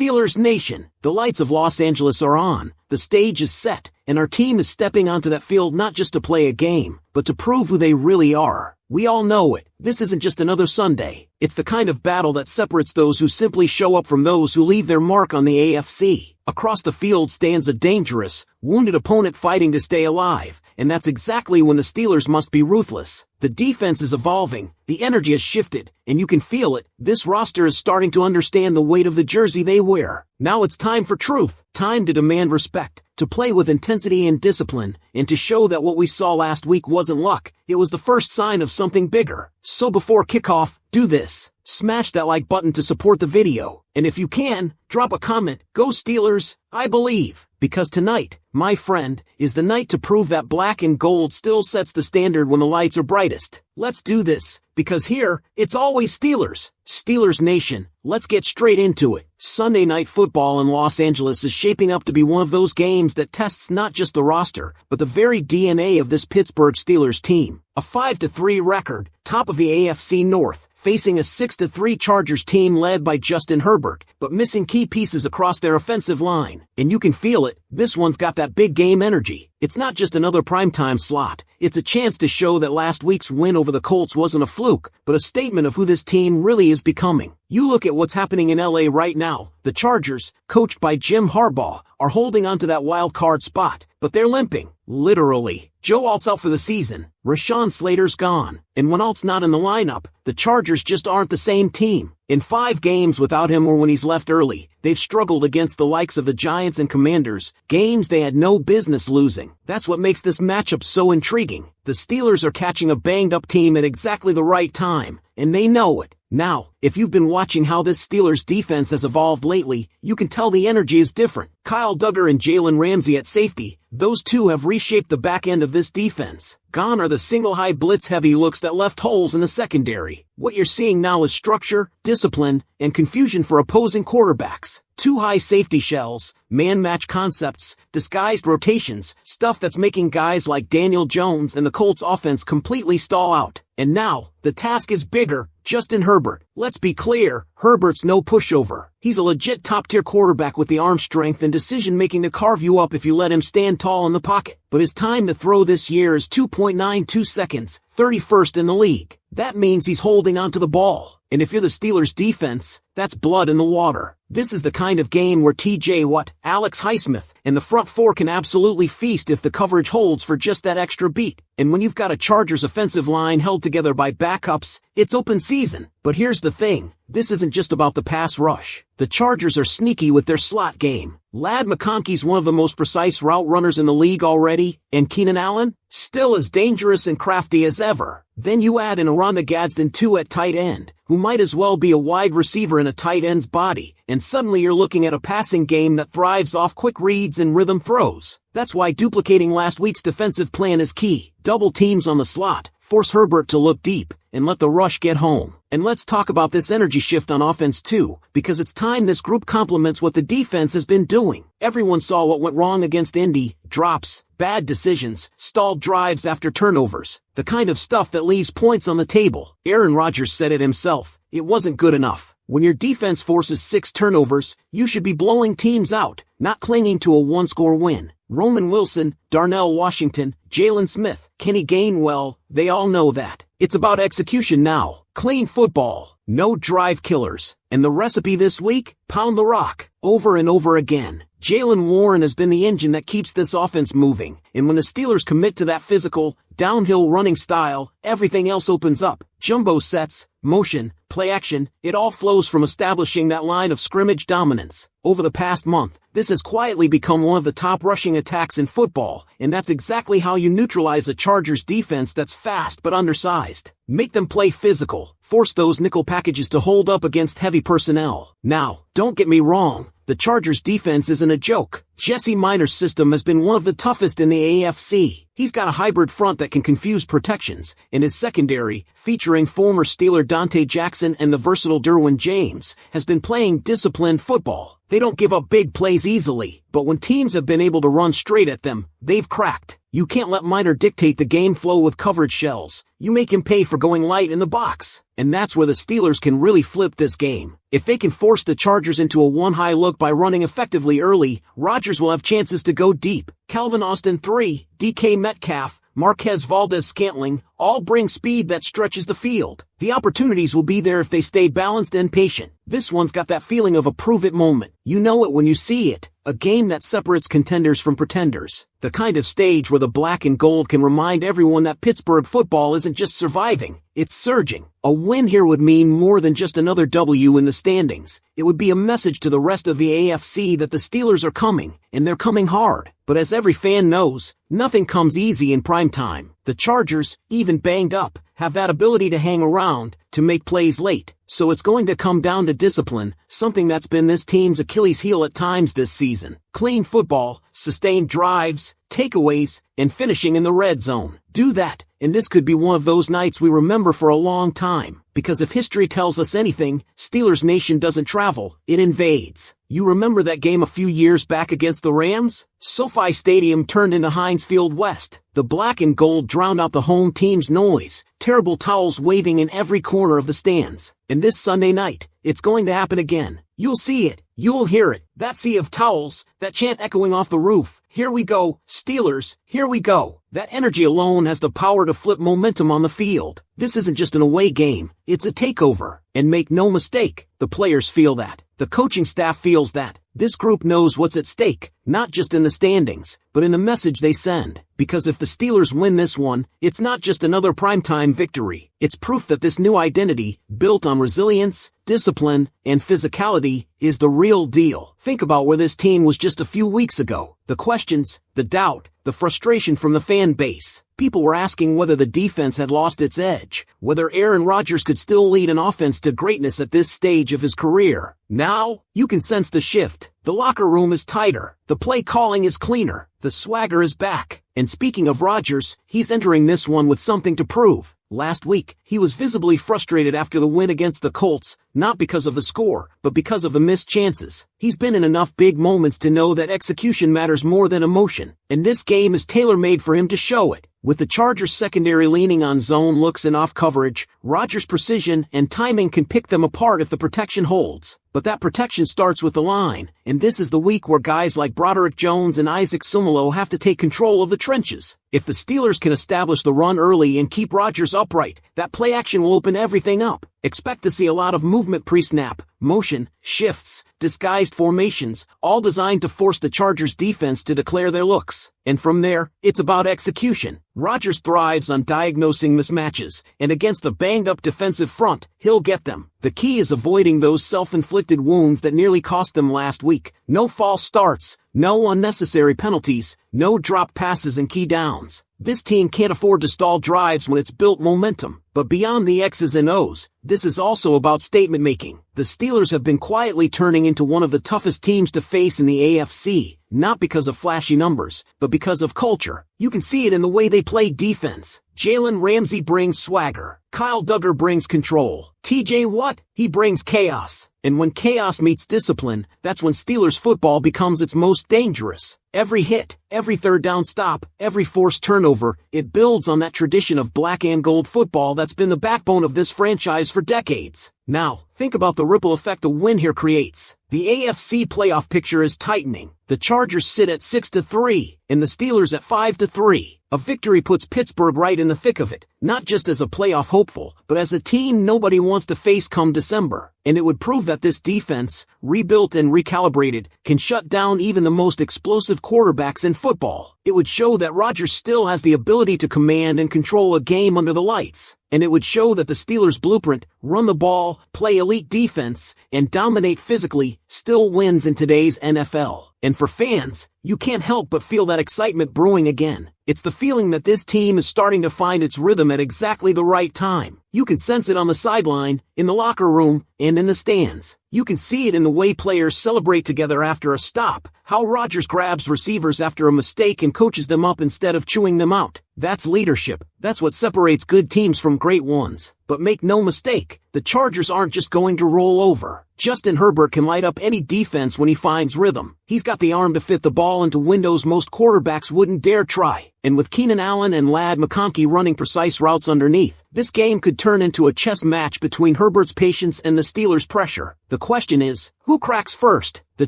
Steelers Nation, the lights of Los Angeles are on, the stage is set, and our team is stepping onto that field not just to play a game, but to prove who they really are. We all know it. This isn't just another Sunday. It's the kind of battle that separates those who simply show up from those who leave their mark on the AFC. Across the field stands a dangerous, wounded opponent fighting to stay alive, and that's exactly when the Steelers must be ruthless. The defense is evolving, the energy has shifted, and you can feel it. This roster is starting to understand the weight of the jersey they wear. Now it's time for truth, time to demand respect, to play with intensity and discipline, and to show that what we saw last week wasn't luck, it was the first sign of something bigger. So before kickoff, do this. Smash that like button to support the video, and if you can, drop a comment. Go Steelers, I believe. Because tonight, my friend, is the night to prove that black and gold still sets the standard when the lights are brightest. Let's do this, because here, it's always Steelers. Steelers Nation, let's get straight into it. Sunday Night Football in Los Angeles is shaping up to be one of those games that tests not just the roster, but the very DNA of this Pittsburgh Steelers team. A 5-3 record, top of the AFC North, facing a 6-3 Chargers team led by Justin Herbert, but missing key pieces across their offensive line. And you can feel it, this one's got that big game energy. It's not just another primetime slot, it's a chance to show that last week's win over the Colts wasn't a fluke, but a statement of who this team really is becoming. You look at what's happening in LA right now, the Chargers, coached by Jim Harbaugh, are holding onto that wild card spot, but they're limping, literally. Joe Alt's out for the season, Rashawn Slater's gone, and when Alt's not in the lineup, the Chargers just aren't the same team. In 5 games without him or when he's left early, they've struggled against the likes of the Giants and Commanders, games they had no business losing. That's what makes this matchup so intriguing. The Steelers are catching a banged-up team at exactly the right time, and they know it. Now, if you've been watching how this Steelers defense has evolved lately, you can tell the energy is different. Kyle Duggar and Jalen Ramsey at safety, those two have reshaped the back end of this defense. Gone are the single-high blitz-heavy looks that left holes in the secondary. What you're seeing now is structure, discipline, and confusion for opposing quarterbacks. 2 high safety shells, man-match concepts, disguised rotations, stuff that's making guys like Daniel Jones and the Colts offense completely stall out. And now, the task is bigger. Justin Herbert. Let's be clear, Herbert's no pushover. He's a legit top-tier quarterback with the arm strength and decision-making to carve you up if you let him stand tall in the pocket. But his time to throw this year is 2.92 seconds, 31st in the league. That means he's holding onto the ball. And if you're the Steelers defense, that's blood in the water. This is the kind of game where TJ Watt, Alex Highsmith, and the front four can absolutely feast if the coverage holds for just that extra beat. And when you've got a Chargers offensive line held together by backups, it's open season. But here's the thing, this isn't just about the pass rush. The Chargers are sneaky with their slot game. Ladd McConkey's one of the most precise route runners in the league already, and Keenan Allen, still as dangerous and crafty as ever. Then you add in Aranda Gadsden too at tight end, who might as well be a wide receiver in a tight end's body, and suddenly you're looking at a passing game that thrives off quick reads and rhythm throws. That's why duplicating last week's defensive plan is key. Double teams on the slot, force Herbert to look deep, and let the rush get home. And let's talk about this energy shift on offense too, because it's time this group complements what the defense has been doing. Everyone saw what went wrong against Indy, drops, bad decisions, stalled drives after turnovers, the kind of stuff that leaves points on the table. Aaron Rodgers said it himself, it wasn't good enough. When your defense forces 6 turnovers, you should be blowing teams out, not clinging to a one-score win. Roman Wilson, Darnell Washington, Jalen Smith, Kenny Gainwell, they all know that. It's about execution now. Clean football. No drive killers. And the recipe this week? Pound the rock. Over and over again. Jaylen Warren has been the engine that keeps this offense moving. And when the Steelers commit to that physical, downhill running style, everything else opens up. Jumbo sets, motion, play action, it all flows from establishing that line of scrimmage dominance. Over the past month, this has quietly become one of the top rushing attacks in football, and that's exactly how you neutralize a Chargers defense that's fast but undersized. Make them play physical, force those nickel packages to hold up against heavy personnel. Now, don't get me wrong, the Chargers defense isn't a joke. Jesse Miner's system has been one of the toughest in the AFC. He's got a hybrid front that can confuse protections, and his secondary, featuring former Steeler Dante Jackson and the versatile Derwin James, has been playing disciplined football. They don't give up big plays easily, but when teams have been able to run straight at them, they've cracked. You can't let Miner dictate the game flow with coverage shells. You make him pay for going light in the box. And that's where the Steelers can really flip this game. If they can force the Chargers into a one-high look by running effectively early, Rodgers will have chances to go deep. Calvin Austin 3, DK Metcalf, Marquez Valdez-Scantling, all bring speed that stretches the field. The opportunities will be there if they stay balanced and patient. This one's got that feeling of a prove-it moment. You know it when you see it. A game that separates contenders from pretenders. The kind of stage where the black and gold can remind everyone that Pittsburgh football isn't just surviving, it's surging. A win here would mean more than just another W in the standings. It would be a message to the rest of the AFC that the Steelers are coming, and they're coming hard. But as every fan knows, nothing comes easy in prime time. The Chargers, even banged up, have that ability to hang around, to make plays late. So it's going to come down to discipline, something that's been this team's Achilles heel at times this season. Clean football, sustained drives, takeaways, and finishing in the red zone. Do that, and this could be one of those nights we remember for a long time. Because if history tells us anything, Steelers Nation doesn't travel, it invades. You remember that game a few years back against the Rams? SoFi Stadium turned into Heinz Field West. The black and gold drowned out the home team's noise, terrible towels waving in every corner of the stands. And this Sunday night, it's going to happen again. You'll see it. You'll hear it. That sea of towels, that chant echoing off the roof. Here we go, Steelers, here we go. That energy alone has the power to flip momentum on the field. This isn't just an away game, it's a takeover. And make no mistake, the players feel that. The coaching staff feels that. This group knows what's at stake, not just in the standings, but in the message they send. Because if the Steelers win this one, it's not just another primetime victory. It's proof that this new identity, built on resilience, discipline, and physicality, is the real deal. Think about where this team was just a few weeks ago. The questions, the doubt, the frustration from the fan base. People were asking whether the defense had lost its edge, whether Aaron Rodgers could still lead an offense to greatness at this stage of his career. Now, you can sense the shift. The locker room is tighter. The play calling is cleaner. The swagger is back. And speaking of Rodgers, he's entering this one with something to prove. Last week, he was visibly frustrated after the win against the Colts, not because of the score, but because of the missed chances. He's been in enough big moments to know that execution matters more than emotion, and this game is tailor-made for him to show it. With the Chargers' secondary leaning on zone looks and off coverage, Rodgers' precision and timing can pick them apart if the protection holds. But that protection starts with the line, and this is the week where guys like Broderick Jones and Isaac Sumalo have to take control of the trenches. If the Steelers can establish the run early and keep Rodgers upright, that play action will open everything up. Expect to see a lot of movement pre-snap, motion, shifts, disguised formations, all designed to force the Chargers defense to declare their looks. And from there, it's about execution. Rodgers thrives on diagnosing mismatches, and against a banged-up defensive front, he'll get them. The key is avoiding those self-inflicted wounds that nearly cost them last week. No false starts, no unnecessary penalties, no drop passes and key downs. This team can't afford to stall drives when it's built momentum. But beyond the X's and O's, this is also about statement making. The Steelers have been quietly turning into one of the toughest teams to face in the AFC, not because of flashy numbers, but because of culture. You can see it in the way they play defense. Jalen Ramsey brings swagger. Kyle Duggar brings control. TJ Watt, he brings chaos. And when chaos meets discipline, that's when Steelers football becomes its most dangerous. Every hit, every third down stop, every forced turnover, it builds on that tradition of black and gold football that's been the backbone of this franchise for decades. Now, think about the ripple effect a win here creates. The AFC playoff picture is tightening. The Chargers sit at 6-3, and the Steelers at 5-3. A victory puts Pittsburgh right in the thick of it, not just as a playoff hopeful, but as a team nobody wants to face come December. And it would prove that this defense, rebuilt and recalibrated, can shut down even the most explosive quarterbacks in football. It would show that Rodgers still has the ability to command and control a game under the lights. And it would show that the Steelers' blueprint, run the ball, play elite defense, and dominate physically, still wins in today's NFL. And for fans, you can't help but feel that excitement brewing again. It's the feeling that this team is starting to find its rhythm at exactly the right time. You can sense it on the sideline, in the locker room, and in the stands. You can see it in the way players celebrate together after a stop, how Rodgers grabs receivers after a mistake and coaches them up instead of chewing them out. That's leadership. That's what separates good teams from great ones. But make no mistake, the Chargers aren't just going to roll over. Justin Herbert can light up any defense when he finds rhythm. He's got the arm to fit the ball into windows most quarterbacks wouldn't dare try. And with Keenan Allen and Ladd McConkey running precise routes underneath, this game could turn into a chess match between Herbert's patience and the Steelers' pressure. The question is, who cracks first? The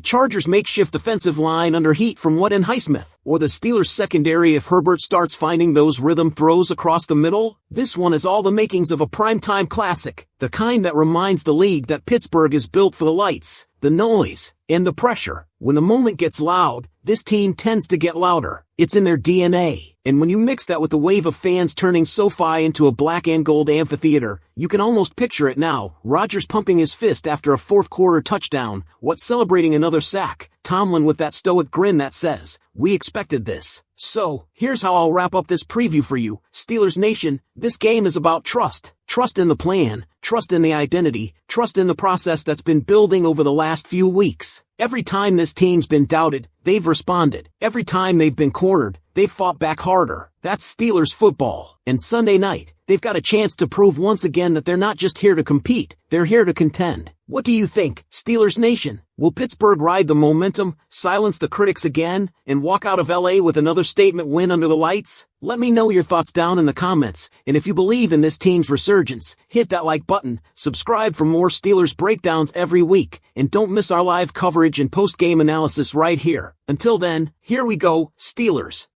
Chargers' makeshift offensive line under heat from Watt and Highsmith, or the Steelers' secondary if Herbert starts finding those rhythm throws across the middle? This one is all the makings of a primetime classic, the kind that reminds the league that Pittsburgh is built for the lights, the noise, and the pressure. When the moment gets loud, this team tends to get louder. It's in their DNA. And when you mix that with the wave of fans turning SoFi into a black and gold amphitheater, you can almost picture it now. Rodgers pumping his fist after a fourth-quarter touchdown, Watt celebrating another sack, Tomlin with that stoic grin that says, "We expected this." So, here's how I'll wrap up this preview for you. Steelers Nation, this game is about trust. Trust in the plan, trust in the identity, trust in the process that's been building over the last few weeks. Every time this team's been doubted, they've responded. Every time they've been cornered, they've fought back harder. That's Steelers football. And Sunday night, they've got a chance to prove once again that they're not just here to compete, they're here to contend. What do you think, Steelers Nation? Will Pittsburgh ride the momentum, silence the critics again, and walk out of LA with another statement win under the lights? Let me know your thoughts down in the comments, and if you believe in this team's resurgence, hit that like button, subscribe for more Steelers breakdowns every week, and don't miss our live coverage and post-game analysis right here. Until then, here we go, Steelers.